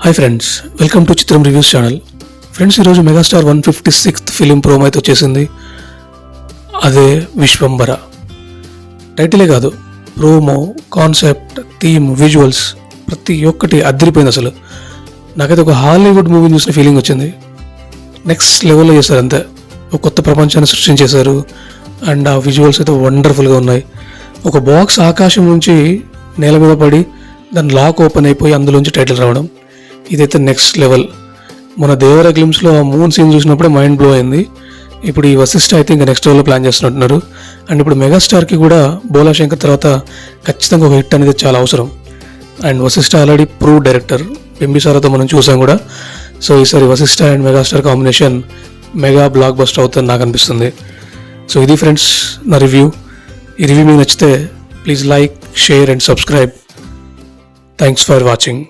Hi friends, welcome to చిత్రం reviews channel. Friends, ఈరోజు megastar 156th film promo అయితే వచ్చేసింది. అదే విశ్వంబర. టైటిలే కాదు, ప్రోమో, కాన్సెప్ట్, థీమ్, విజువల్స్ ప్రతి ఒక్కటి అదిరిపోయింది. అసలు నాకైతే ఒక హాలీవుడ్ మూవీని చూసిన ఫీలింగ్ వచ్చింది. నెక్స్ట్ లెవెల్లో చేశారు అంతే. ఒక కొత్త ప్రపంచాన్ని సృష్టించేశారు. అండ్ ఆ విజువల్స్ అయితే వండర్ఫుల్గా ఉన్నాయి. ఒక బాక్స్ ఆకాశం నుంచి నేల మీద పడి దాని లాక్ ఓపెన్ అయిపోయి అందులోంచి టైటిల్ రావడం, ఇదైతే నెక్స్ట్ లెవెల్. మన దేవర గ్లిమ్స్లో ఆ మూన్ సీన్ చూసినప్పుడే మైండ్ బ్లో అయింది. ఇప్పుడు ఈ వశిష్ఠ అయితే ఇంకా నెక్స్ట్ లెవెల్లో ప్లాన్ చేస్తున్నట్టున్నారు. అండ్ ఇప్పుడు మెగాస్టార్కి కూడా బోలా శంకర్ తర్వాత ఖచ్చితంగా ఒక హిట్ అనేది చాలా అవసరం. And Vashishta already prove director, బింబిసారాతో మనం చూసాం కూడా. సో ఈసారి Vashishta and megastar combination mega blockbuster అవుతుంది నాకు అనిపిస్తుంది. సో ఇది ఫ్రెండ్స్ నా రివ్యూ. ఈ రివ్యూ మీకు నచ్చితే please like, share and subscribe. Thanks for watching.